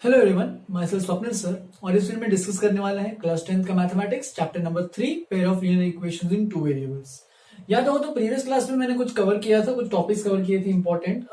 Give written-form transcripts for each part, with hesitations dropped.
Hello everyone, my self Swapnil sir. और इस video में डिस्कस करने वाले हैं क्लास 10th का mathematics chapter number 3 pair of linear equations in two variables. याद हो तो प्रीवियस क्लास में मैंने कुछ कवर किया था, कुछ टॉपिक्स कवर किए थे इंपॉर्टेंट,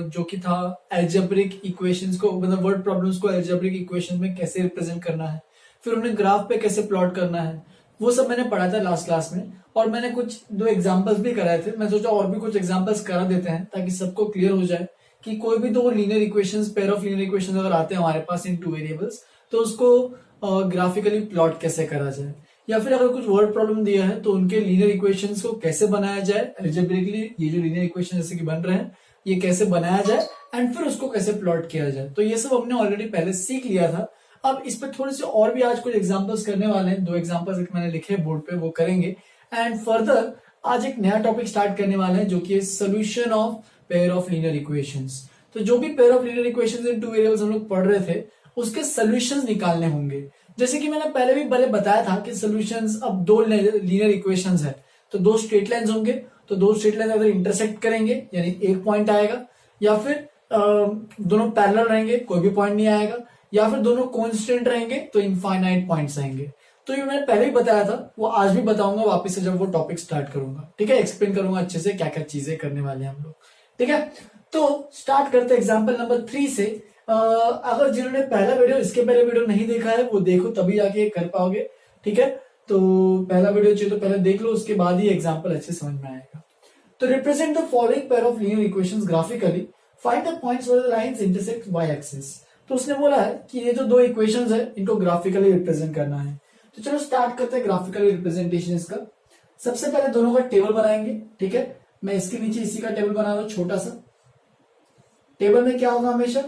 जो कि था एल्जेब्रिक इक्वेशंस को, मतलब वर्ड प्रॉब्लम्स को एल्जेब्रिक इक्वेशंस में कैसे रिप्रेजेंट करना है, फिर उन्हें ग्राफ पे कैसे प्लॉट करना है, वो सब मैंने पढ़ा था लास्ट क्लास में। और मैंने कुछ दो एग्जाम्पल्स भी कराए थे। मैं सोचा और भी कुछ एग्जाम्पल्स करा देते हैं ताकि सबको क्लियर हो जाए कि कोई भी दो linear equations, pair of linear equations अगर आते हैं हमारे पास इन टू वेरिएबल्स, तो उसको ग्राफिकली प्लॉट कैसे करा जाए, या फिर अगर कुछ वर्ड प्रॉब्लम दिया है तो उनके लीनियर इक्वेशंस को कैसे बनाया जाए एल्जेब्रिकली। ये जो लीनियर इक्वेशन जैसे कि बन रहे हैं, ये कैसे बनाया जाए एंड फिर उसको कैसे प्लॉट किया जाए। तो ये सब हमने ऑलरेडी पहले सीख लिया था। अब इस पर थोड़े से और भी आज कुछ एग्जाम्पल्स करने वाले हैं। दो एग्जाम्पल्स मैंने लिखे बोर्ड पे, वो करेंगे। एंड फर्दर आज एक नया टॉपिक स्टार्ट करने वाले हैं जो कि solution of pair of linear equations. तो जो भी pair of linear equations in two variables हम लोग पढ़ रहे थे, उसके सोल्यूशंस निकालने होंगे। जैसे कि मैंने पहले भी बताया था कि सोल्यूशंस, अब दो लीनियर इक्वेशंस है तो दो स्ट्रेट लाइंस होंगे, तो दो स्ट्रेट लाइन अगर इंटरसेक्ट करेंगे यानी एक पॉइंट आएगा, या फिर दोनों पैरेलल रहेंगे, कोई भी पॉइंट नहीं आएगा, या फिर दोनों कांस्टेंट रहेंगे तो इनफाइनाइट पॉइंट्स आएंगे। तो ये मैंने पहले ही बताया था, वो आज भी बताऊंगा वापस से जब वो टॉपिक स्टार्ट करूंगा। ठीक है, एक्सप्लेन करूंगा अच्छे से क्या क्या चीजें करने वाले हैं हम लोग। ठीक है, तो स्टार्ट करते हैं एग्जाम्पल नंबर 3 से। अगर जिन्होंने पहला वीडियो, इसके पहले वीडियो नहीं देखा है, वो देखो तभी जाके कर पाओगे। ठीक है, तो पहला वीडियो चाहिए तो पहले देख लो, उसके बाद ही एग्जाम्पल अच्छे समझ में आएगा। तो represent the following pair of linear equations graphically, find the points where the lines intersect y axis. तो उसने बोला है कि ये जो दो इक्वेशंस है इनको ग्राफिकली रिप्रेजेंट करना है। तो चलो स्टार्ट करते हैं ग्राफिकली रिप्रेजेंटेशन इसका। सबसे पहले दोनों का टेबल बनाएंगे। ठीक है, मैं इसके नीचे इसी का टेबल बना रहा हूं, छोटा सा। टेबल में क्या होगा, हमेशा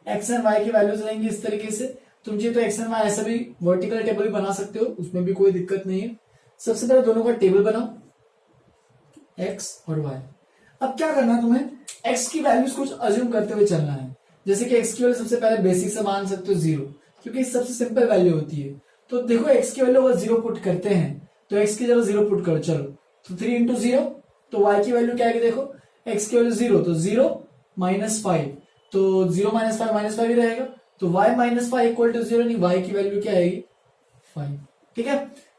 एक्स एंड वाई की वैल्यूज रहेंगी इस तरीके से। तुम चाहिए तो एक्स एंड वाई ऐसा भी वर्टिकल टेबल भी बना सकते हो, उसमें भी कोई दिक्कत नहीं है। सबसे पहले दोनों का टेबल बनाओ, एक्स और वाई। अब क्या करना है तुम्हें, एक्स की वैल्यूज कुछ अज्यूम करते हुए चलना है। जैसे कि एक्स की वैल्यू सबसे पहले बेसिक से मान सकते हो 0, क्योंकि सबसे सिंपल वैल्यू होती है। तो देखो एक्स की वैल्यू अगर 0 पुट करते हैं तो एक्स की जगह 0 पुट करो। चलो, तो 3 इंटू 0, तो वाई की वैल्यू क्या आएगी, देखो एक्स की वैल्यू 0, तो 0 माइनस 5, तो 0 माइनस 5 माइनस 5 ही रहेगा। तो y माइनस 5 इक्वल टू 0, नहीं y की वैल्यू क्या आएगी, 5। ठीक है,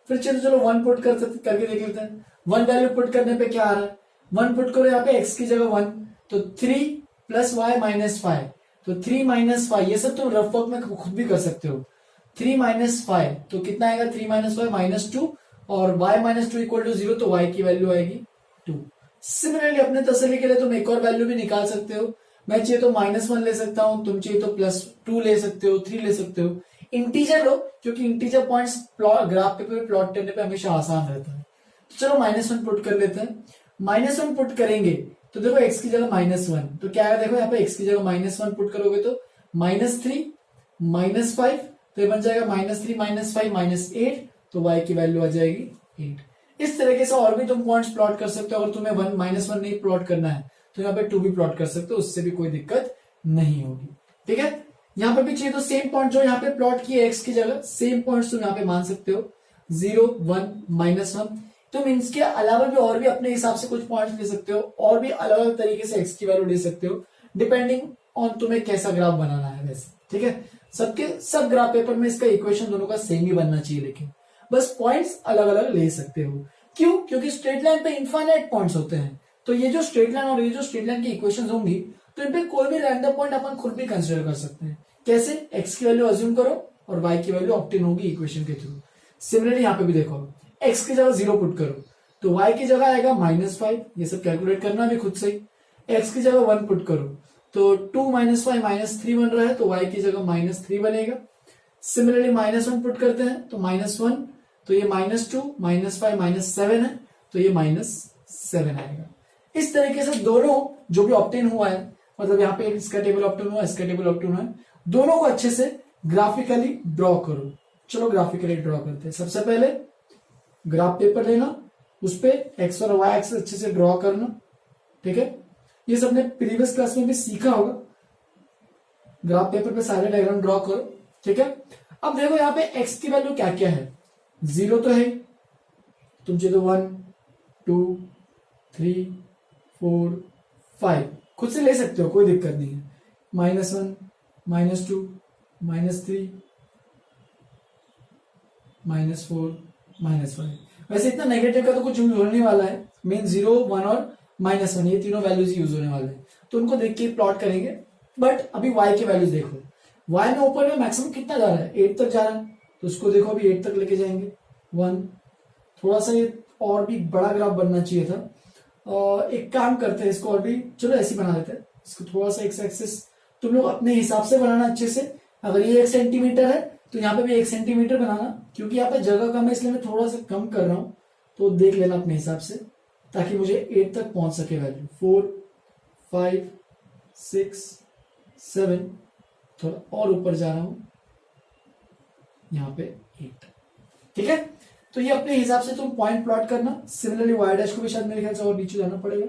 फिर चलो 1 पुट करके देख लेते हैं। 1 वैल्यू पुट करने पे क्या आ रहा है, 1 पुट करो यहाँ पे x की जगह 1, तो 3 प्लस वाई माइनस 5, तो 3 माइनस 5, ये सब तुम रफ वर्क में खुद भी कर सकते हो। 3 माइनस 5 तो कितना आएगा, 3 माइनस 5 माइनस 2, और y माइनस 2 इक्वल टू 0, तो y की वैल्यू आएगी 2। सिमिलरली अपने तसल्ली के लिए तुम एक और वैल्यू भी निकाल सकते हो। मैं चाहिए तो -1 ले सकता हूं, तुम चाहिए तो +2 ले सकते हो, 3 ले सकते हो। इंटीजर लो, क्योंकि इंटीजर पॉइंट्स ग्राफ पे प्लॉट करने पे हमेशा आसान रहता है। तो चलो -1 पुट कर लेते हैं। -1 पुट करेंगे तो देखो x की जगह -1, तो क्या है, देखो यहाँ पे x की जगह -1 पुट करोगे तो -3 -5, तो ये बन जाएगा -3 -5 -8, तो y की वैल्यू आ जाएगी 8। इस तरीके से और भी तुम पॉइंट्स प्लॉट कर सकते हो। अगर तुम्हें -1 नहीं प्लॉट करना है तो यहाँ पे 2 भी प्लॉट कर सकते हो, उससे भी कोई दिक्कत नहीं होगी। ठीक है, यहाँ पे भी चाहिए तो सेम पॉइंट जो यहाँ पे प्लॉट किए x की जगह, सेम पॉइंट्स तुम यहाँ पे मान सकते हो, 0 1 -1। तुम इसके अलावा भी और भी अपने हिसाब से कुछ पॉइंट्स ले सकते हो, और भी अलग अलग तरीके से x की वैल्यू ले सकते हो, डिपेंडिंग ऑन तुम्हें कैसा ग्राफ बनाना है वैसे। ठीक है, सब ग्राफ पेपर में इसका इक्वेशन दोनों का सेम ही बनना चाहिए, लेकिन बस पॉइंट्स अलग अलग ले सकते हो। क्यों, क्योंकि स्ट्रेट लाइन पे इनफाइनाइट पॉइंट्स होते हैं। तो ये जो स्ट्रेट लाइन और ये जो स्ट्रेट लाइन की इक्वेशंस होंगी, तो इन पे कोई भी रैंडम पॉइंट अपन खुद भी कंसीडर कर सकते हैं। कैसे, x की वैल्यू अज्यूम करो और y की वैल्यू ऑब्टेन होगी इक्वेशन के थ्रू। सिमिलरली यहाँ पे भी देखो, x की जगह 0 पुट करो तो y की जगह आएगा -5, ये सब कैलकुलेट करना भी खुद से ही। x की जगह 1 पुट करो तो 2 माइनस 5 -3 बन रहा है, तो y की जगह -3 बनेगा। सिमिलरली -1 पुट करते हैं तो -1, तो ये -2 -5 -7 है, तो ये -7 आएगा। इस तरीके से दोनों जो भी ऑब्टेन हुआ है, मतलब यहाँ पे इसका टेबल ऑब्टेन हुआ, इसका टेबल ऑब्टेन हुआ है, दोनों को अच्छे से ग्राफिकली ड्रॉ करो। चलो ग्राफिकली ड्रॉ करते हैं। सबसे पहले ग्राफ पेपर लेना, उस पे एक्स और वाई एक्सिस अच्छे से ड्रॉ करना। ठीक है, ये सबने प्रीवियस क्लास में भी सीखा होगा। ग्राफ पेपर पे सारे डायग्राम ड्रॉ करो। ठीक है, अब देखो यहाँ पे एक्स की वैल्यू क्या क्या है, 0 तो है, तुम चाहिए तो 1 2 3 4 5 खुद से ले सकते हो, कोई दिक्कत नहीं है। -1 -2 -3, -4, -5। वैसे इतना नेगेटिव का तो कुछ यूज होने वाला है, मेन 0, 1 और -1 ये तीनों वैल्यूज यूज होने वाले हैं, तो उनको देख के प्लॉट करेंगे। बट अभी y के वैल्यूज देखो, y में ऊपर में मैक्सिमम कितना जा रहा है, 8 तक जा रहा है, तो उसको देखो अभी 8 तक लेके जाएंगे 1। थोड़ा सा ये और भी बड़ा ग्राफ बनना चाहिए था। एक काम करते हैं, इसको और भी चलो ऐसे ही बना लेते हैं, इसको थोड़ा सा एक्स एक्सिस तुम लोग अपने हिसाब से बनाना अच्छे से। अगर ये 1 सेंटीमीटर है तो यहाँ पे भी 1 सेंटीमीटर बनाना, क्योंकि यहाँ पे जगह कम है इसलिए मैं थोड़ा सा कम कर रहा हूं, तो देख लेना अपने हिसाब से, ताकि मुझे 8 तक पहुंच सके वैल्यू। 4, 5, 6, 7, थोड़ा और ऊपर जा रहा हूं, यहाँ पे 8। ठीक है, तो ये अपने हिसाब से तुम पॉइंट प्लॉट करना। सिमिलरली वाई डैश को भी शायद मेरे ख्याल से और नीचे जाना पड़ेगा,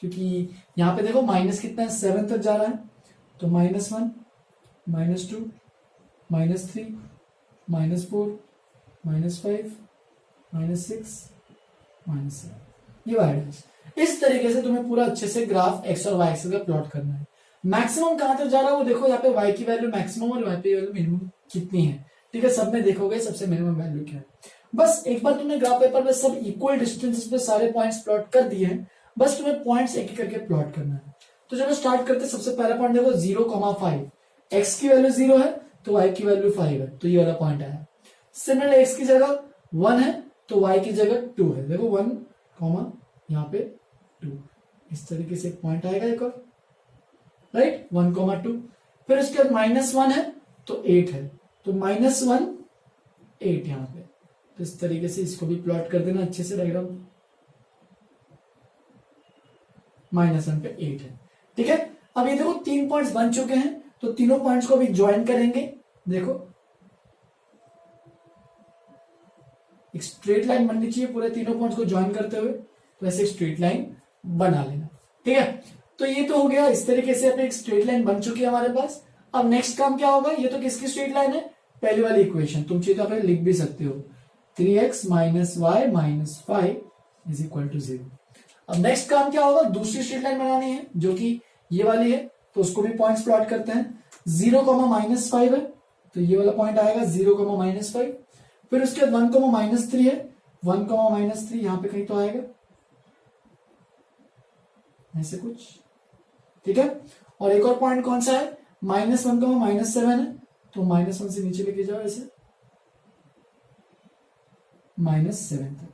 क्योंकि यहाँ पे देखो माइनस कितना है, 7 तक जा रहा है, तो -1, -2, -3, -4, -5, -6, -7, ये वाई डैश। इस तरीके से तुम्हें पूरा अच्छे से ग्राफ एक्स और वाई एक्सिस का प्लॉट करना है। मैक्सिमम कहां तक जा रहा है वो देखो, यहाँ पे वाई की वैल्यू मैक्सिमम और वाई पे वैल्यू मिनिमम कितनी है। ठीक है, सब में देखोगे सबसे मिनिमम वैल्यू क्या है। बस एक बार तुमने ग्राफ पेपर में सब इक्वल डिस्टेंसेस पे सारे पॉइंट्स प्लॉट कर दिए हैं, बस तुम्हें पॉइंट्स एक एक करके प्लॉट करना है। तो चलो स्टार्ट करते हैं। सबसे पहला पॉइंट देखो 0,5, एक्स की वैल्यू 0 है तो वाई की वैल्यू 5 है, तो ये वाला पॉइंट आया। सिमिलरली एक्स की जगह 1 है तो वाई की जगह 2 है, देखो 1, यहाँ पे 2, इस तरीके से एक पॉइंट आएगा एक और, राइट, 1,2। फिर उसके बाद -1 है तो 8 है, तो -1, 8 यहाँ पे, तो इस तरीके से इसको भी प्लॉट कर देना अच्छे से डायग्राम। -1 पे 8 है। ठीक है, अब ये देखो 3 पॉइंट्स बन चुके हैं, तो तीनों पॉइंट्स को अभी ज्वाइन करेंगे। देखो एक स्ट्रेट लाइन बननी चाहिए पूरे तीनों पॉइंट्स को ज्वाइन करते हुए, तो ऐसे स्ट्रेट लाइन बना लेना। ठीक है, तो ये तो हो गया, इस तरीके से अपने एक स्ट्रेट लाइन बन चुकी है हमारे पास। अब नेक्स्ट काम क्या होगा, ये तो किसकी स्ट्रेट लाइन है, पहली वाली इक्वेशन, तुम चाहिए तो आप लिख भी सकते हो, 3x - y - 5 = 0। अब नेक्स्ट काम क्या होगा, दूसरी स्ट्रेट लाइन बनानी है जो कि ये वाली है, तो उसको भी पॉइंट्स प्लॉट करते हैं। 0, -5 है तो ये वाला पॉइंट आएगा 0, -5। फिर उसके बाद 1, -3 है, 1, -3 यहां पे कहीं तो आएगा ऐसे कुछ। ठीक है, और एक और पॉइंट कौन सा है, -1, -7 है, तो -1 से नीचे लेके जाओ ऐसे -7 तक।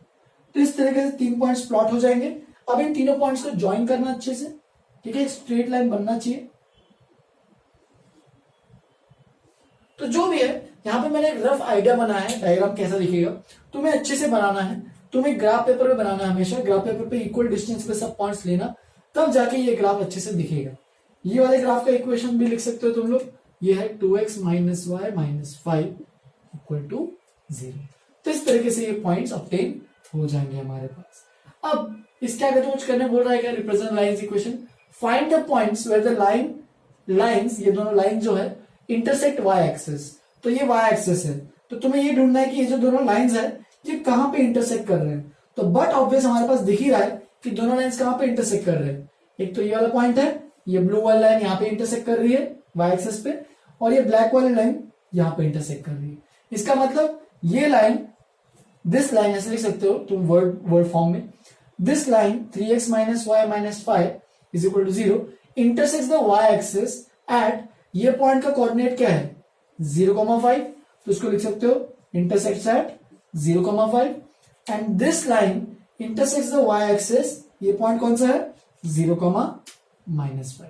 तो इस तरीके से 3 पॉइंट्स प्लॉट हो जाएंगे। अब इन तीनों पॉइंट्स को ज्वाइन करना अच्छे से। ठीक है, स्ट्रेट लाइन बनना चाहिए। तो जो भी है, यहां पे मैंने एक रफ आइडिया बनाया है, डायग्राम कैसा दिखेगा, तुम्हें अच्छे से बनाना है। तुम्हें ग्राफ पेपर पे बनाना है, हमेशा ग्राफ पेपर पे इक्वल डिस्टेंस पे सब पॉइंट्स लेना, तब जाके ये ग्राफ अच्छे से दिखेगा। ये वाले ग्राफ का इक्वेशन भी लिख सकते हो तुम लोग, ये है 2x - y - 5 = 0। तो इस तरीके से ये पॉइंट्स ऑब्टेन हो जाएंगे हमारे पास। अब इसके आगे तो कुछ करने बोल रहा है क्या, represent lines equation, find the points where the lines, ये दोनों लाइन जो है इंटरसेक्ट वाई एक्सिस, तो ये वाई एक्सिस है, तो तुम्हें ये ढूंढना है कि ये जो दोनों लाइंस है ये कहां पे इंटरसेक्ट कर रहे हैं। तो बट ऑब्वियस हमारे पास दिख ही रहा है कि दोनों लाइंस कहां पे इंटरसेक्ट कर रहे हैं। एक तो ये वाला पॉइंट है, ये ब्लू वाली लाइन यहाँ पे इंटरसेक्ट कर रही है वाई एक्सिस पे, और ये ब्लैक वाली लाइन यहाँ पे इंटरसेक्ट कर रही है। इसका मतलब ये लाइन, दिस लाइन ऐसे लिख सकते हो तुम वर्ड फॉर्म में, this line 3x - y - 5 = 0 intersects the y axis at, ये पॉइंट का कोऑर्डिनेट क्या है 0,5, तो उसको लिख सकते हो intersects at 0,5, and this line intersects the y axis, ये पॉइंट कौन सा है 0,-5।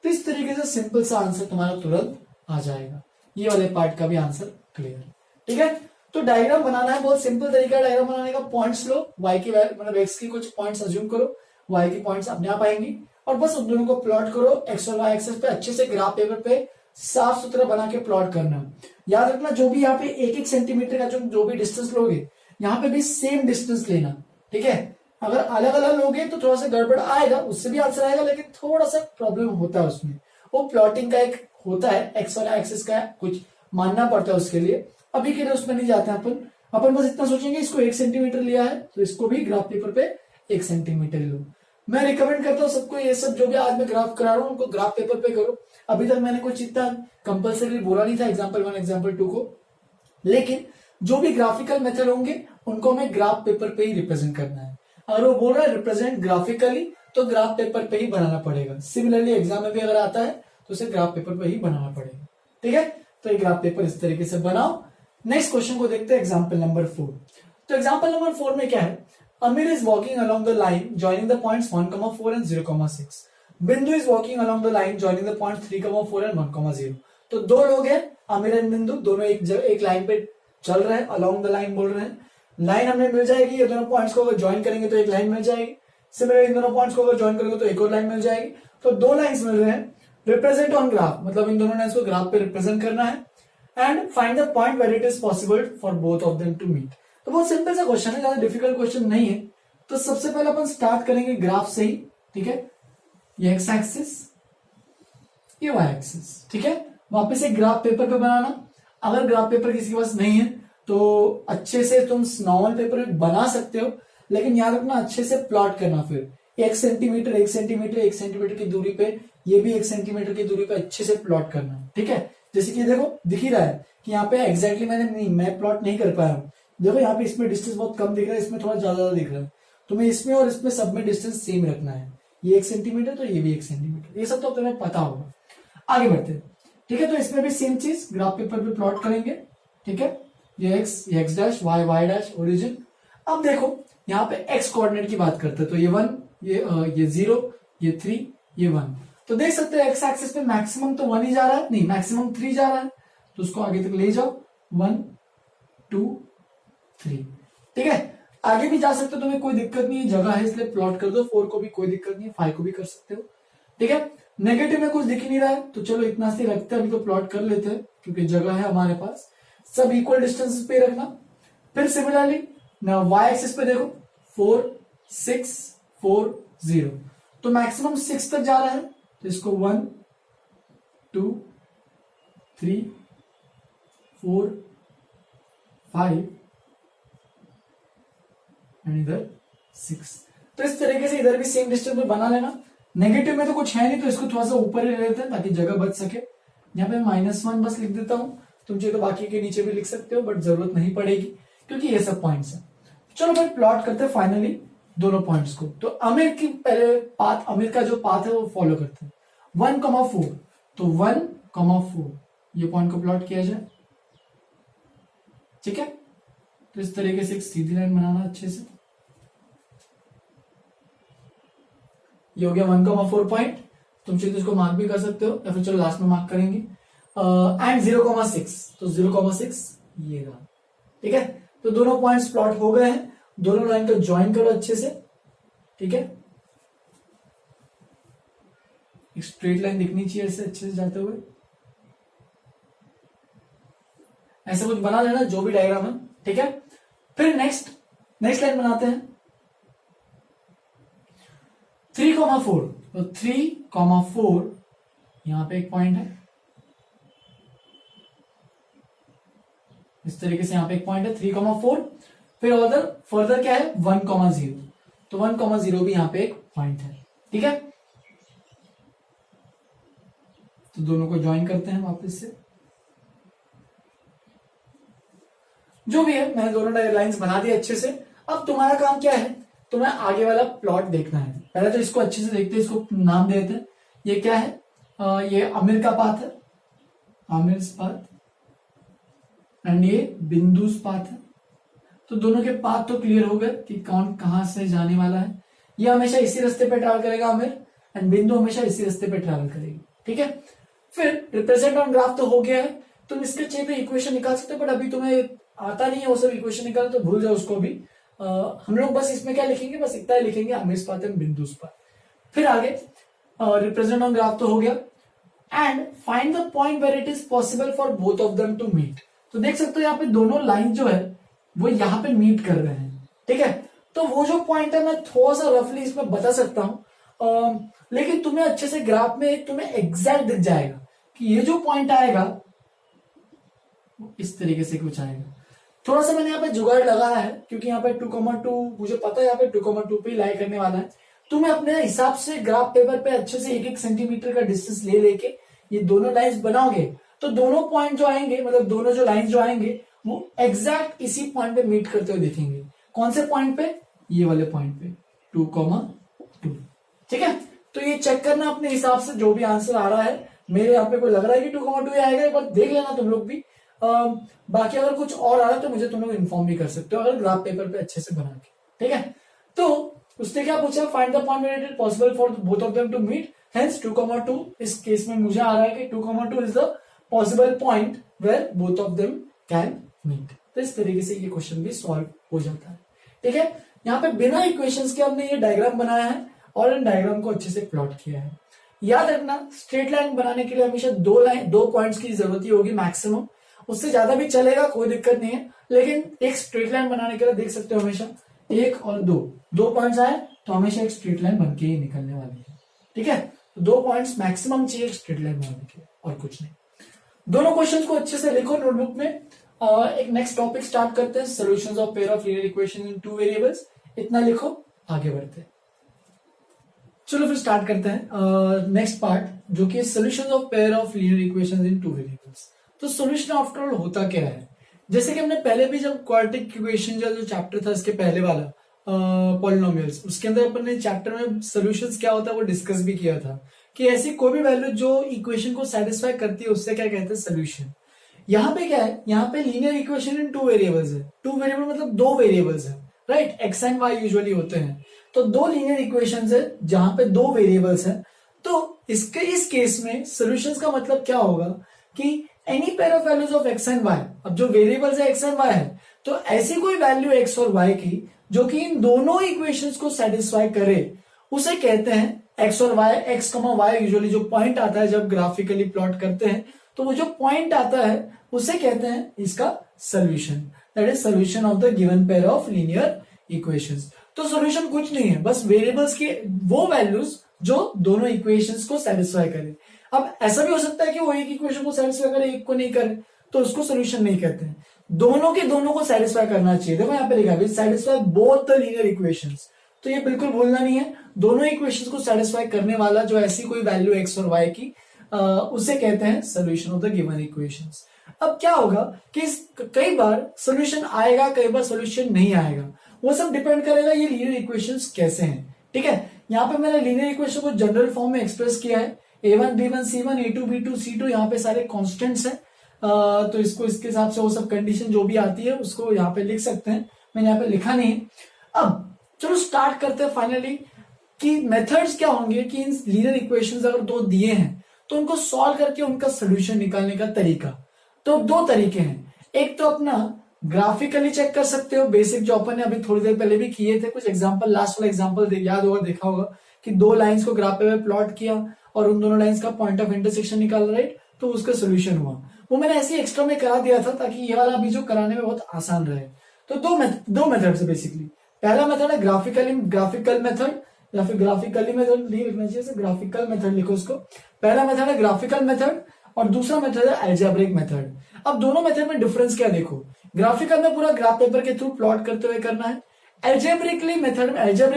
तो इस तरीके से सिंपल सा आंसर तुम्हारा तुरंत आ जाएगा। ये वाले पार्ट का भी आंसर क्लियर। ठीक है, तो डायग्राम बनाना है, बहुत सिंपल तरीका डायग्राम बनाने का। पॉइंट्स लो, y की वैल्यू मतलब x की कुछ पॉइंट्स अज्यूम करो, y की पॉइंट्स अपने आप आएंगी, और बस उन दोनों को प्लॉट करो x और y एक्सिस पे, अच्छे से ग्राफ पेपर पे साफ सुथरा बना के प्लॉट करना। याद रखना जो भी यहाँ पे 1-1 सेंटीमीटर का जो भी डिस्टेंस लोगे, यहाँ पे भी सेम डिस्टेंस लेना। ठीक है, अगर अलग अलग लोगे तो थोड़ा सा गड़बड़ आएगा, उससे भी आंसर आएगा, लेकिन थोड़ा सा प्रॉब्लम होता है उसमें, वो प्लॉटिंग का एक होता है, एक्स और एक्सिस का कुछ मानना पड़ता है उसके लिए। अभी के लिए उसमें नहीं जाते हैं अपन बस इतना सोचेंगे इसको 1 सेंटीमीटर लिया है तो इसको भी ग्राफ पेपर पे 1 सेंटीमीटर लो। मैं रिकमेंड करता हूँ सबको, ये सब जो भी आज मैं ग्राफ करा रहा हूँ उनको ग्राफ पेपर पे करो, अभी तक मैंने कुछ इतना कंपल्सरी बोला नहीं था एग्जाम्पल 1 एग्जाम्पल 2 को, लेकिन जो भी ग्राफिकल मेथड होंगे उनको हमें ग्राफ पेपर पे ही रिप्रेजेंट करना है। अगर वो बोल रहा है रिप्रेजेंट ग्राफिकली तो ग्राफ पेपर पे ही बनाना पड़ेगा। सिमिलरली एग्जाम में भी अगर आता है तो उसे ग्राफ पेपर पे ही बनाना पड़ेगा। ठीक है, तो ये ग्राफ पेपर इस तरीके से बनाओ। नेक्स्ट क्वेश्चन को देखते हैं, एग्जाम्पल नंबर 4। तो एग्जाम्पल नंबर 4 में क्या है, अमीर is walking along the line joining the points 1,4 and 0,6। बिंदु is walking along the line joining the points 3,4 and 1,0। तो दो लोग हैं, आमिर एंड बिंदु, दोनों एक लाइन पे चल रहे हैं, अलॉन्ग द लाइन बोल रहे हैं। लाइन हमें मिल जाएगी, ये दोनों पॉइंट्स को अगर ज्वाइन करेंगे तो एक लाइन मिल जाएगी। सिमिलरली इन दोनों पॉइंट्स को अगर ज्वाइन करेंगे तो एक और लाइन मिल जाएगी। तो दो लाइंस मिल रहे हैं, रिप्रेजेंट ऑन ग्राफ, मतलब इन दोनों ने इसको ग्राफ पे रिप्रेजेंट करना है। And find the point where it is possible for both of them to meet. तो बहुत सिंपल सा क्वेश्चन है, ज्यादा डिफिकल्ट क्वेश्चन नहीं है। तो सबसे पहले अपन स्टार्ट करेंगे ग्राफ से ही। ठीक है, ये एक्स एक्सिस, ये वाई एक्सिस। ठीक है, वापस एक ग्राफ पेपर पे बनाना। अगर ग्राफ पेपर किसी के पास नहीं है तो अच्छे से तुम नॉर्मल पेपर पे बना सकते हो, लेकिन याद रखना अच्छे से प्लॉट करना। फिर 1 सेंटीमीटर 1 सेंटीमीटर 1 सेंटीमीटर की दूरी पे, ये भी 1 सेंटीमीटर की दूरी पे अच्छे से प्लॉट करना। ठीक है, जैसे कि देखो दिख ही रहा है कि यहाँ पे एग्जैक्टली मैं प्लॉट नहीं कर पाया हूँ। देखो यहाँ पे इसमें डिस्टेंस बहुत कम दिख रहा है, इसमें थोड़ा ज्यादा दिख रहा है। तुम्हें इसमें और इसमें सब में डिस्टेंस सेम रखना है। ये 1 सेंटीमीटर तो ये भी 1 सेंटीमीटर, ये सब तो तुम्हें पता होगा। आगे बढ़ते हैं। ठीक है, तो इसमें भी सेम चीज ग्राफ पेपर पे प्लॉट करेंगे। ठीक है, ये x dash, y dash, origin. अब देखो यहाँ पे एक्स कोऑर्डिनेट की बात करते हैं, तो ये 1, ये 0, ये 3, ये 1। तो देख सकते हैं एक्स एक्सिस पे मैक्सिमम तो 1 ही जा रहा है, नहीं मैक्सिमम 3 जा रहा है, तो उसको आगे तक ले जाओ। 1 2 3। ठीक है, आगे भी जा सकते हो, तुम्हें कोई दिक्कत नहीं है, जगह है इसलिए प्लॉट कर दो। 4 को भी कोई दिक्कत नहीं है, 5 को भी कर सकते हो। ठीक है, नेगेटिव में कुछ दिख नहीं रहा है तो चलो इतना से रखते हैं, अभी तो प्लॉट कर लेते हैं क्योंकि जगह है हमारे पास। सब इक्वल डिस्टेंस पे रखना। फिर सिमिलरली वाई एक्सिस पे देखो 4 6 4 0, तो मैक्सिमम 6 तक जा रहा है, तो इसको 1 2 3 4 5 एंड इधर 6। तो इस तरीके से इधर भी सेम डिस्टेंस पे बना लेना। नेगेटिव में तो कुछ है नहीं तो इसको थोड़ा सा ऊपर ही ले लेते हैं ताकि जगह बच सके। यहाँ पे -1 बस लिख देता हूं, तुम चाहे तो बाकी के नीचे भी लिख सकते हो, बट जरूरत नहीं पड़ेगी क्योंकि ये सब पॉइंट्स हैं। चलो भाई प्लॉट करते हैं फाइनली दोनों पॉइंट्स को। तो अमीर की पहले पाथ, अमीर का जो पाथ है वो फॉलो करते हैं। 1,4, तो 1,4 ये पॉइंट को प्लॉट किया जाए। ठीक है, तो इस तरीके से एक सीधी लाइन बनाना अच्छे से। ये हो गया 1,4 पॉइंट। तुम चाहे तो इसको मार्क भी कर सकते हो या फिर चलो लास्ट में मार्क करेंगे। एंड 0,6, तो 0,6 ये रहा। ठीक है, तो दोनों पॉइंट्स प्लॉट हो गए हैं। दोनों लाइन को ज्वाइन करो अच्छे से। ठीक है, एक स्ट्रेट लाइन दिखनी चाहिए ऐसे अच्छे से जाते हुए, ऐसे कुछ बना लेना जो भी डायग्राम है। ठीक है, फिर नेक्स्ट लाइन बनाते हैं 3,4, तो 3,4 यहां पे एक पॉइंट है, इस तरीके से यहां पे एक पॉइंट है 3,4। फिर उधर फर्दर क्या है 1,0, तो 1,0 भी यहां पे एक पॉइंट है। ठीक है, तो दोनों को ज्वाइन करते हैं वापस से। जो भी है मैंने दोनों लाइंस बना दी अच्छे से। अब तुम्हारा काम क्या है, तुम्हें आगे वाला प्लॉट देखना है। पहले तो इसको अच्छे से देखते हैं, इसको नाम देते हैं। ये क्या है, ये आमिर का पाथ है, आमिर पाथ, एंड ये बिंदुस पाथ है। तो दोनों के पाथ तो क्लियर हो गए कि कौन कहां से जाने वाला है। ये हमेशा इसी रास्ते पे ट्रैवल करेगा आमिर, एंड बिंदु हमेशा इसी रास्ते पे ट्रैवल करेगी। ठीक है, फिर रिप्रेजेंट ऑन ग्राफ तो हो गया है। तुम इसके चाहिए तो इक्वेशन निकाल सकते हो, बट अभी तुम्हें आता नहीं है वो सब इक्वेशन निकाल, तो भूल जाओ उसको भी। हम लोग बस इसमें क्या लिखेंगे, बस इतना ही लिखेंगे, आमिर पाथ एंड बिंदुस पाथ। फिर आगे रिप्रेजेंट ऑन ग्राफ तो हो गया, and find the point where it is possible for both of them to meet. तो देख सकते हो यहाँ पे दोनों लाइन जो है वो यहाँ पे मीट कर रहे हैं। ठीक है, तो वो जो पॉइंट है मैं थोड़ा सा रफली इसमें बता सकता हूं, लेकिन तुम्हें अच्छे से ग्राफ में तुम्हें एग्जैक्ट दिख जाएगा कि ये जो पॉइंट आएगा इस तरीके से कुछ आएगा। थोड़ा सा मैंने यहाँ पे जुगाड़ लगाया है क्योंकि यहाँ पे 2,2 मुझे पता है यहाँ पे 2,2 पे लाई करने वाला है। तुम्हें अपने हिसाब से ग्राफ पेपर पे अच्छे से 1-1 सेंटीमीटर का डिस्टेंस ले लेके ये दोनों लाइंस बनाओगे तो दोनों पॉइंट जो आएंगे, मतलब दोनों जो लाइंस जो आएंगे वो एग्जैक्ट इसी पॉइंट पे मीट करते हुए दिखेंगे। कौन से पॉइंट पे? ये वाले पॉइंट पे 2,2। ठीक है, तो ये चेक करना अपने हिसाब से जो भी आंसर आ रहा है। मेरे यहाँ पे कोई लग रहा है कि 2,2 आएगा, एक बार देख लेना तुम लोग भी। बाकी अगर कुछ और आ रहा है तो मुझे तुम लोग इन्फॉर्म भी कर सकते हो, अगर ग्राफ पेपर पे अच्छे से बना के। ठीक है, तो उसने क्या पूछा? Find the point where it is possible for both of them to meet, hence 2,2। इस केस में मुझे आ रहा है कि 2,2 is the possible point where both of them can meet. तो इस तरीके से ये क्वेश्चन भी सॉल्व हो जाता है। ठीक है, यहाँ पे बिना इक्वेशंस के हमने ये डायग्राम बनाया है और इन डायग्राम को अच्छे से प्लॉट किया है। याद रखना, स्ट्रेट लाइन बनाने के लिए हमेशा दो पॉइंट्स की जरूरत ही होगी मैक्सिमम, उससे ज्यादा भी चलेगा, कोई दिक्कत नहीं है। लेकिन एक स्ट्रेट लाइन बनाने के लिए देख सकते हो हमेशा एक और दो पॉइंट्स आए तो हमेशा एक स्ट्रेट लाइन बन के ही निकलने वाली है। ठीक है, तो 2 पॉइंट्स मैक्सिमम चाहिए स्ट्रेट लाइन बनाने के लिए, और कुछ नहीं। दोनों क्वेश्चन को अच्छे से लिखो नोटबुक में। एक नेक्स्ट टॉपिक स्टार्ट करते हैं, solutions of pair of linear equation in 2 variables. इतना लिखो, आगे बढ़ते हैं। चलो फिर स्टार्ट करते हैं नेक्स्ट पार्ट, जो कि solutions of pair of linear equations in 2 variables. तो सॉल्यूशन आफ्टर ऑल होता क्या है? जैसे कि हमने पहले भी जब क्वाड्रेटिक इक्वेशन जो चैप्टर था इसके पहले वाला पॉलिनोमियल्स, उसके अंदर अपन ने चैप्टर में सॉल्यूशंस क्या होता है वो डिस्कस भी किया था कि ऐसी कोई भी वैल्यू जो इक्वेशन को सेटिस्फाई करती है उससे क्या कहते हैं? सॉल्यूशन। यहाँ पे क्या है? यहाँ पे लीनियर इक्वेशन इन 2 वेरिएबल्स है। 2 वेरिएबल मतलब 2 वेरिएबल्स है, right? X and y usually होते हैं। तो 2 लीनियर इक्वेशंस है जहां पे 2 वेरिएबल्स है। तो इस केस में सॉल्यूशंस का मतलब क्या होगा कि any pair of values of x and y. अब जो वेरिएबल्स है एक्स एंड वाई है, तो ऐसी कोई वैल्यू एक्स और वाई की जो कि इन दोनों इक्वेशंस को सेटिस्फाई करे उसे कहते हैं एक्स और वाई। एक्स कमा वाई यूजुअली जो पॉइंट आता है जब ग्राफिकली प्लॉट करते हैं, तो वो जो पॉइंट आता है उसे कहते हैं इसका solution, that is solution of the given pair of linear equations. तो सॉल्यूशन कुछ नहीं है, बस वेरिएबल्स की वो वैल्यूज जो दोनों इक्वेशंस को सेटिस्फाई करे। अब ऐसा भी हो सकता है कि वो एक इक्वेशन को सेटिस्फाई करे, एक को नहीं करे, तो उसको सॉल्यूशन नहीं कहते हैं। दोनों के दोनों को सेटिस्फाई करना चाहिए। देखो यहाँ पे लिखा है satisfy both the linear equations, तो ये बिल्कुल भूलना नहीं है। दोनों इक्वेशंस को सेटिस्फाई करने वाला जो ऐसी कोई वैल्यू एक्स और वाई की उसे कहते हैं solution of the given equations. अब क्या होगा कि कई बार सॉल्यूशन आएगा, कई बार सॉल्यूशन नहीं आएगा, वो सब डिपेंड करेगा ये लीनियर इक्वेशंस कैसे हैं। ठीक है, यहाँ पे मैंने लीनियर इक्वेशन को जनरल फॉर्म में एक्सप्रेस किया है। a1 b1 c1 a2 b2 c2 यहाँ पे सारे कॉन्स्टेंट्स हैं। तो इसको इसके हिसाब से वो सब कंडीशन जो भी आती है उसको यहाँ पे लिख सकते हैं, मैंने यहाँ पे लिखा नहीं है। अब चलो स्टार्ट करते हैं फाइनली कि मेथड्स क्या होंगे कि इन लीनियर इक्वेशंस अगर 2 दिए हैं तो उनको सॉल्व करके उनका सोल्यूशन निकालने का तरीका। तो 2 तरीके हैं, एक तो अपना ग्राफिकली चेक कर सकते हो, बेसिक जो अपन ने अभी थोड़ी देर पहले भी किए थे कुछ एग्जांपल, लास्ट वाला एग्जांपल याद होगा, देखा होगा कि 2 लाइंस को ग्राफ पे प्लॉट किया और उन दोनों लाइंस का पॉइंट ऑफ इंटरसेक्शन निकाला, राइट? तो उसका सोल्यूशन हुआ। वो मैंने ऐसे एक्स्ट्रा में करा दिया था ताकि ये वाला अभी जो कराने में बहुत आसान रहे। तो दो मेथड्स है बेसिकली। पहला मेथड है ग्राफिकल मेथड, या फिर ग्राफिकली मेथड नहीं लिखना चाहिए, ग्राफिकल मेथड लिखो उसको। पहला मेथड है ग्राफिकल मेथड और दूसरा मेथड है अलजेब्रिक मेथड। अब दोनों मेथड में डिफरेंस क्या देखो, ग्राफिकल में पूरा ग्राफ पेपर के थ्रू प्लॉट करते हुए करना है। अलजेब्रिक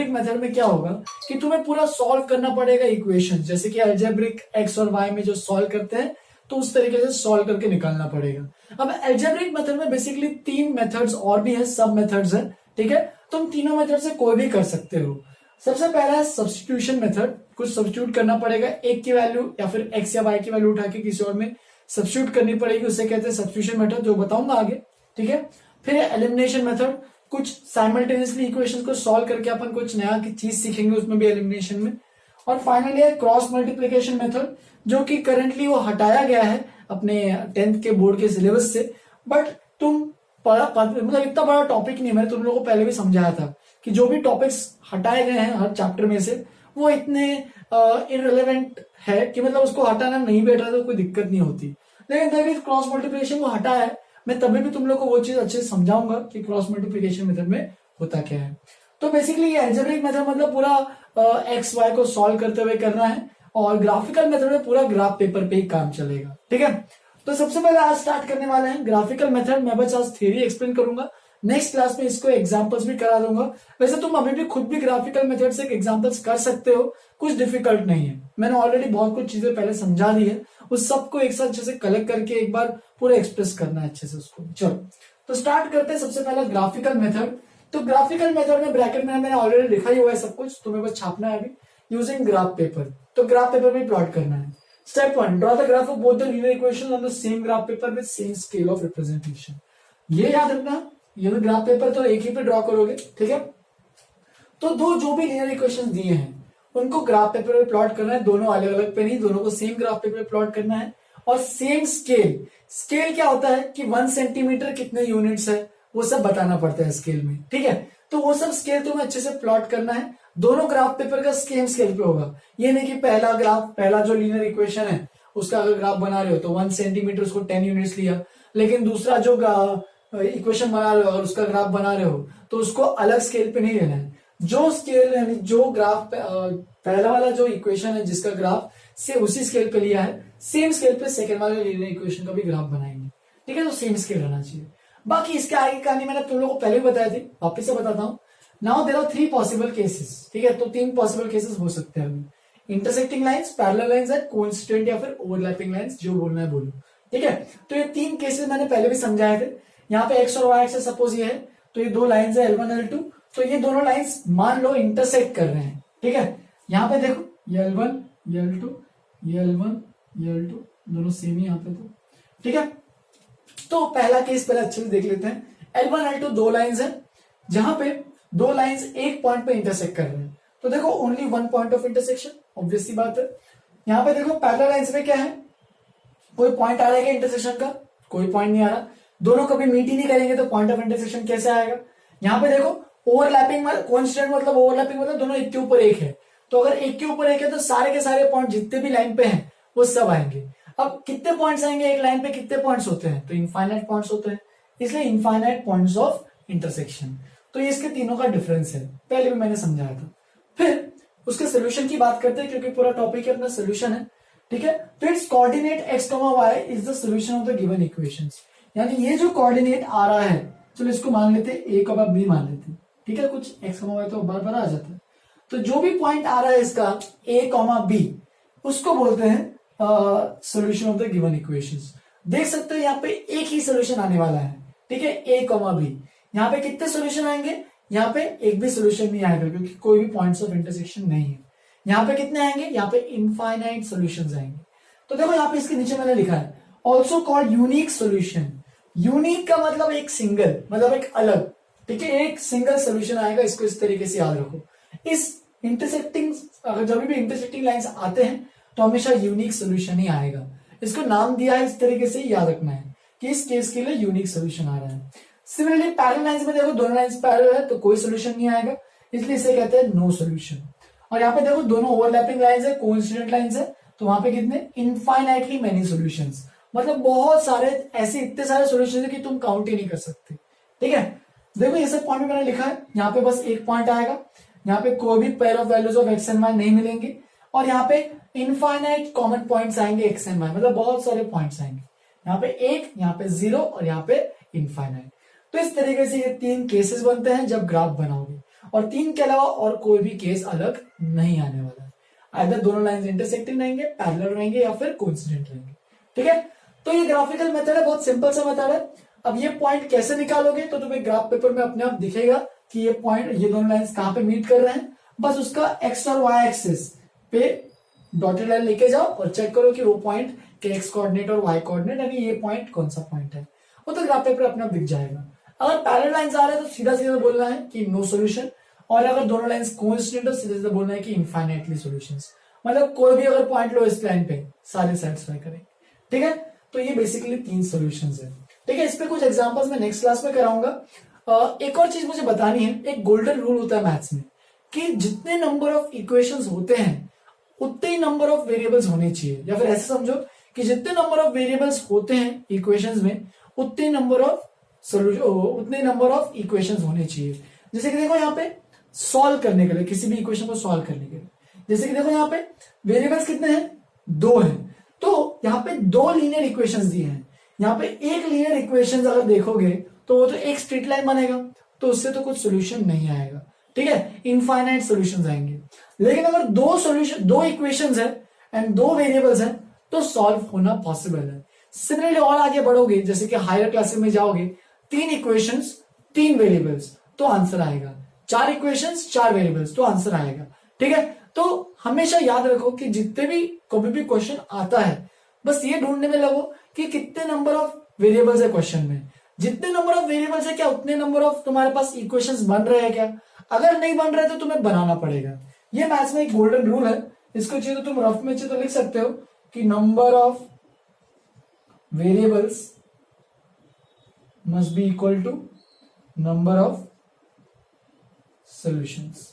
मेथड में क्या होगा कि तुम्हें पूरा सॉल्व करना पड़ेगा इक्वेशन, जैसे कि अलजेब्रिक एक्स और वाई में जो सॉल्व करते हैं तो उस तरीके से सॉल्व करके निकालना पड़ेगा। अब अलजेब्रिक मेथड में बेसिकली 3 मेथड्स और भी है, सब मेथड्स है। ठीक है, तुम तीनों मेथड से कोई भी कर सकते हो। सबसे पहला है सब्स्टिट्यूशन मेथड, कुछ सब्स्टिट्यूट करना पड़ेगा, एक की वैल्यू या फिर एक्स या वाई की वैल्यू उठा के किसी और में सब्स्टिट्यूट करनी पड़ेगी, उसे कहते हैं सब्स्टिट्यूशन मेथड, जो बताऊंगा आगे। ठीक है, फिर एलिमिनेशन मेथड, कुछ साइमल्टेनियसली इक्वेशंस को सॉल्व करके अपन कुछ नया की चीज सीखेंगे उसमें भी एलिमिनेशन में। और फाइनली है क्रॉस मल्टीप्लिकेशन मेथड, जो कि करंटली वो हटाया गया है अपने 10th के बोर्ड के सिलेबस से, बट तुम मतलब इतना बड़ा टॉपिक नहीं, मैंने तुम लोगों को पहले भी समझाया था कि जो भी टॉपिक्स हटाए गए हैं हर चैप्टर में से वो इतने इररिलेवेंट है कि मतलब उसको हटाना नहीं बैठा तो कोई दिक्कत नहीं होती। लेकिन क्रॉस मल्टीप्लिकेशन को हटाया है, मैं तभी भी तुम लोग को वो चीज अच्छे से समझाऊंगा कि क्रॉस मल्टीप्लिकेशन मेथड में होता क्या है। तो बेसिकली ये अलजेब्रिक मेथड मतलब पूरा एक्स वाई को सॉल्व करते हुए करना है, और ग्राफिकल मेथड में पूरा ग्राफ पेपर पे ही काम चलेगा। ठीक है, तो सबसे पहले आज स्टार्ट करने वाले हैं ग्राफिकल मेथड। मैं बस आज थ्योरी एक्सप्लेन करूंगा, नेक्स्ट क्लास में इसको एग्जांपल्स भी करा दूंगा। वैसे तुम अभी भी खुद भी ग्राफिकल मेथड से एग्जांपल्स कर सकते हो, कुछ डिफिकल्ट नहीं है। मैंने ऑलरेडी बहुत कुछ चीजें पहले समझा दी है, उस सबको एक साथ अच्छे से कलेक्ट करके एक बार पूरा एक्सप्रेस करना है अच्छे से उसको। चलो तो स्टार्ट करते हैं। सबसे पहला ग्राफिकल मेथड। तो ग्राफिकल मेथड में ब्रैकेट में मैंने ऑलरेडी लिखा ही हुआ है सब कुछ, तुम्हें बस छापना है अभी यूजिंग ग्राफ पेपर। तो ग्राफ पेपर में प्लॉट करना है। Step 1, draw the graph of both the linear equation on the same graph paper with same scale of representation. ये याद रखना, ये भी ग्राफ पेपर तो एक ही पे ड्रॉ करोगे, ठीक है। तो दो जो भी लीनियर इक्वेशन दिए हैं उनको ग्राफ पेपर पे प्लॉट करना है, दोनों अलग अलग पे नहीं, दोनों को सेम ग्राफ पेपर पे प्लॉट करना है। और सेम स्केल, स्केल क्या होता है कि 1 सेंटीमीटर कितने यूनिट्स है वो सब बताना पड़ता है स्केल में, ठीक है। तो वो सब स्केल तुम्हें अच्छे से प्लॉट करना है। दोनों ग्राफ पेपर का सेम स्केल पे होगा। ये नहीं कि पहला ग्राफ, पहला जो लीनियर इक्वेशन है उसका अगर ग्राफ बना रहे हो तो 1 सेंटीमीटर उसको 10 यूनिट्स लिया, लेकिन दूसरा जो इक्वेशन बना रहे हो और उसका ग्राफ बना रहे हो तो उसको अलग स्केल पे नहीं लेना है। जो स्केल यानी जो ग्राफ पहला वाला जो इक्वेशन है जिसका ग्राफ से उसी स्केल पे लिया है, सेम स्केल पे सेकंड वाले लीनियर इक्वेशन का भी ग्राफ बनाएंगे, ठीक है। तो सेम स्केल रहना चाहिए। बाकी इसके आगे की कहानी मैंने तुम लोगों को पहले भी बताई थी, वापिस से बताता हूँ। Now there are 3 possible cases, ठीक है। तो 3 पॉसिबल केसेस हो सकते हैं। Intersecting lines, parallel lines and coincident या फिर ओवरलैपिंग लाइंस, जो बोलना है बोलो, ठीक है। तो ये 3 केसेस मैंने पहले भी समझाए थे। यहाँ पे एक्स और वाई एक्सिस सपोज ये है, तो ये 2 लाइंस है L1 L2। तो ये दोनों लाइंस मान लो इंटरसेक्ट कर रहे हैं, ठीक है। यहाँ पे देखो L1 L2, L1 L2 दोनों सेम ही यहाँ पे, तो ठीक है। तो पहला केस पहले अच्छे से देख लेते हैं। L1 L2 2 लाइंस है, जहां पे 2 लाइंस एक पॉइंट पे इंटरसेक्ट कर रहे हैं। तो देखो only 1 point of intersection, obvious सी बात है। यहाँ पे देखो पैरेलल लाइंस में क्या है, कोई पॉइंट आ रहा है क्या इंटरसेक्शन का, कोई पॉइंट नहीं आ रहा। दोनों कभी मीट ही नहीं करेंगे तो पॉइंट ऑफ इंटरसेक्शन कैसे आएगा। यहाँ पे देखो ओवरलैपिंग कोइंसिडेंट मतलब ओवरलैपिंग मतलब दोनों एक के ऊपर एक है। तो अगर एक के ऊपर एक है तो सारे के सारे पॉइंट जितने भी लाइन पे हैं वो सब आएंगे। अब कितने पॉइंट्स आएंगे एक लाइन पे, कितने पॉइंट्स होते हैं, तो इनफाइनाइट पॉइंट्स होते हैं, इसलिए इनफाइनाइट पॉइंट्स ऑफ इंटरसेक्शन। तो ये इसके तीनों का डिफरेंस है, पहले भी मैंने समझाया था। फिर उसके सोल्यूशन की बात करते हैं, क्योंकि पूरा टॉपिक है अपना सोल्यूशन है, ठीक है। तो it's coordinate x, y is the solution of the given equations. यानी ये जो कोऑर्डिनेट आ रहा है, चलो इसको मान लेते a, b मान लेते, ठीक है। कुछ x, y तो बार बार आ जाता है। तो जो भी पॉइंट आ रहा है इसका a, b, उसको बोलते हैं solution of the given equations. देख सकते हो यहाँ पे एक ही सोल्यूशन आने वाला है, ठीक है, a, b। यहाँ पे कितने सोल्यूशन आएंगे, यहाँ पे एक भी सोल्यूशन नहीं आएगा क्योंकि कोई भी पॉइंट्स ऑफ इंटरसेक्शन नहीं है। यहाँ पे कितने आएंगे, यहाँ पे इनफाइनाइट सॉल्यूशंस आएंगे। तो देखो यहाँ पे इसके नीचे मैंने लिखा है also called unique solution. Unique का मतलब एक सिंगल, मतलब एक अलग, ठीक है, एक सिंगल सोल्यूशन आएगा। इसको इस तरीके से याद रखो। इस इंटरसेक्टिंग, अगर जब भी इंटरसेक्टिंग लाइंस आते हैं तो हमेशा यूनिक सोल्यूशन ही आएगा। इसको नाम दिया है, इस तरीके से याद रखना है कि इस केस के लिए यूनिक सोल्यूशन आ रहा है। सिमिलरली पैरेलल लाइंस में देखो दोनों लाइंस पैरेलल है तो कोई सोल्यूशन नहीं आएगा, इसलिए इसे कहते हैं नो सोल्यूशन। और यहाँ पे देखो दोनों ओवरलैपिंग लाइंस है, कोइंसिडेंट लाइंस है, तो वहां पे कितने इनफाइनाइटली मेनी सॉल्यूशंस, मतलब बहुत सारे, ऐसे इतने सारे सॉल्यूशंस है कि तुम काउंट ही नहीं कर सकते, ठीक है। देखो ये सब पॉइंट मैंने लिखा है, यहाँ पे बस एक पॉइंट आएगा, यहाँ पे कोई भी pair of values of x and y नहीं मिलेंगे, और यहाँ पे इनफाइनाइट कॉमन पॉइंट्स आएंगे एक्स एंड वाई, मतलब बहुत सारे पॉइंट्स आएंगे। यहाँ पे एक, यहाँ पे 0 और यहाँ पे इनफाइनाइट। तो इस तरीके से ये 3 केसेस बनते हैं जब ग्राफ बनाओगे, और 3 के अलावा और कोई भी केस अलग नहीं आने वाला है। आइदर दोनों लाइंस इंटरसेक्टिंग रहेंगे, पैरेलल रहेंगे या फिर कोइंसिडेंट रहेंगे, ठीक है। तो ये ग्राफिकल मेथड है, बहुत सिंपल सा मेथड है। अब ये पॉइंट कैसे निकालोगे, तो तुम्हें ग्राफ पेपर में अपने आप दिखेगा कि ये पॉइंट, ये दोनों लाइंस कहां पे मीट कर रहे हैं। बस उसका एक्स और वाई एक्सिस पे डॉटेड लाइन लेके जाओ और चेक करो कि वो पॉइंट के एक्स कोऑर्डिनेट और वाई कोऑर्डिनेट, यानी ये पॉइंट कौन सा पॉइंट है, वो तो ग्राफ पेपर अपने आप दिख जाएगा। अगर पैरेलल लाइंस आ रहे हैं तो सीधा सीधा बोलना है कि नो सोल्यूशन, और अगर दोनों लाइंस कोइंसिडेंट है सीधा सीधा बोलना है कि इनफाइनाइटली सॉल्यूशंस, मतलब कोई भी अगर पॉइंट लो इस लाइन पे सारे सेटिस्फाई करेंगे, ठीक है। तो ये बेसिकली 3 सॉल्यूशंस है, ठीक है। इस पे कुछ एग्जांपल्स मैं नेक्स्ट क्लास में कराऊंगा। एक और चीज मुझे बतानी है, एक गोल्डन रूल होता है मैथ्स में कि जितने नंबर ऑफ इक्वेशंस होते हैं उतने ही नंबर ऑफ वेरिएबल्स होने चाहिए, या फिर ऐसे समझो कि जितने नंबर ऑफ वेरिएबल्स होते हैं इक्वेशंस में उतने नंबर ऑफ इक्वेशंस होने चाहिए। जैसे कि देखो यहाँ पे सॉल्व करने के लिए, किसी भी इक्वेशन को सॉल्व करने के लिए, जैसे कि देखो यहाँ पे वेरिएबल्स कितने हैं, 2 हैं, तो यहाँ पे 2 लीनियर इक्वेशंस दिए हैं। यहाँ पे एक लीनियर इक्वेशंस अगर देखोगे तो वो तो एक स्ट्रेट लाइन बनेगा, तो उससे तो कुछ सोल्यूशन नहीं आएगा, ठीक है, इनफाइनाइट सॉल्यूशंस आएंगे। लेकिन अगर दो इक्वेशंस है एंड दो वेरिएबल्स है तो सॉल्व होना पॉसिबल है। सिमिलरली और आगे बढ़ोगे, जैसे कि हायर क्लासेस में जाओगे, 3 इक्वेशंस 3 वेरिएबल्स तो आंसर आएगा, 4 इक्वेशंस 4 वेरिएबल्स तो आंसर आएगा, ठीक है। तो हमेशा याद रखो कि जितने भी कभी भी क्वेश्चन आता है, बस ये ढूंढने में लगो कि कितने नंबर ऑफ वेरिएबल्स है क्वेश्चन में। जितने नंबर ऑफ वेरिएबल्स है, क्या उतने नंबर ऑफ तुम्हारे पास इक्वेशंस बन रहे हैं क्या? अगर नहीं बन रहे तो तुम्हें बनाना पड़ेगा। ये मैथ्स में एक गोल्डन रूल है, इसको चाहिए तो तुम रफ में चाहिए तो लिख सकते हो कि number of variables must be equal to number of solutions.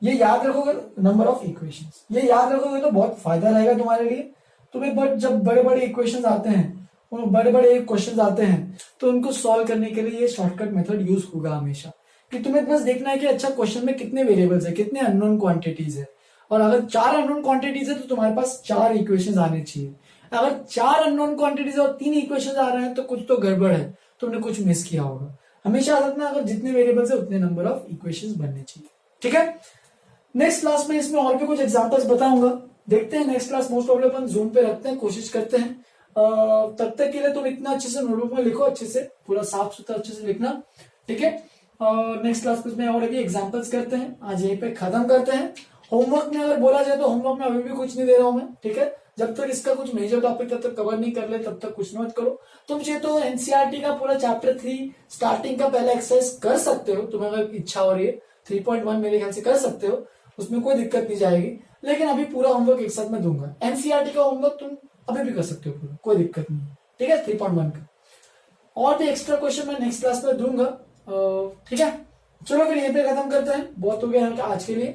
ये याद रखोगे, नंबर ऑफ इक्वेशंस, ये याद रखोगे तो बहुत फायदा रहेगा तुम्हारे लिए। तुम्हें बट जब बड़े बड़े इक्वेशंस आते हैं, बड़े बड़े क्वेश्चंस आते हैं, तो उनको सॉल्व करने के लिए ये शॉर्टकट मेथड यूज होगा हमेशा, कि तुम्हें बस देखना है कि अच्छा क्वेश्चन में कितने वेरिएबल्स है, कितने अननोन क्वांटिटीज है, और अगर 4 अननोन क्वांटिटीज है तो तुम्हारे पास 4 इक्वेशंस आने चाहिए। अगर 4 अननोन क्वांटिटीज और 3 इक्वेशंस आ रहे हैं तो कुछ तो गड़बड़ है, तुमने कुछ मिस किया होगा। हमेशा याद रखना, अगर जितने वेरिएबल्स है उतने नंबर ऑफ इक्वेशंस बनने चाहिए, ठीक है। नेक्स्ट क्लास में इसमें और भी कुछ एग्जांपल्स बताऊंगा, देखते हैं। Next class most of upon zone पे रखते हैं, कोशिश करते हैं। तब तक के लिए तुम इतना अच्छे से नोटबुक में लिखो, अच्छे से पूरा साफ सुथरा अच्छे से लिखना, ठीक है। नेक्स्ट क्लास में और अभी एग्जांपल्स करते हैं, आज यहीं पे खत्म करते हैं। होमवर्क में अगर बोला जाए तो होमवर्क में अभी भी कुछ नहीं दे रहा हूं मैं, ठीक है। जब तक इसका कुछ मेजर टॉपिक तब तक कवर नहीं कर ले तब तक कुछ मत करो। तुम चाहिए तो एनसीईआरटी का पूरा चैप्टर 3 स्टार्टिंग का पहला एक्सरसाइज कर सकते हो, तुम्हें अगर इच्छा हो रही है। 3.1 मेरे ख्याल से कर सकते हो, उसमें कोई दिक्कत नहीं जाएगी। लेकिन अभी पूरा होमवर्क एक साथ में दूंगा। एनसीईआरटी का होमवर्क तुम अभी भी कर सकते हो पूरा, कोई दिक्कत नहीं, ठीक है। 3.1 का और भी एक्स्ट्रा क्वेश्चन मैं नेक्स्ट क्लास में दूंगा, ठीक है। चलो फिर यहीं पे खत्म करते हैं, बहुत हो गया आज के लिए।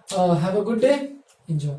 Have a good day, enjoy.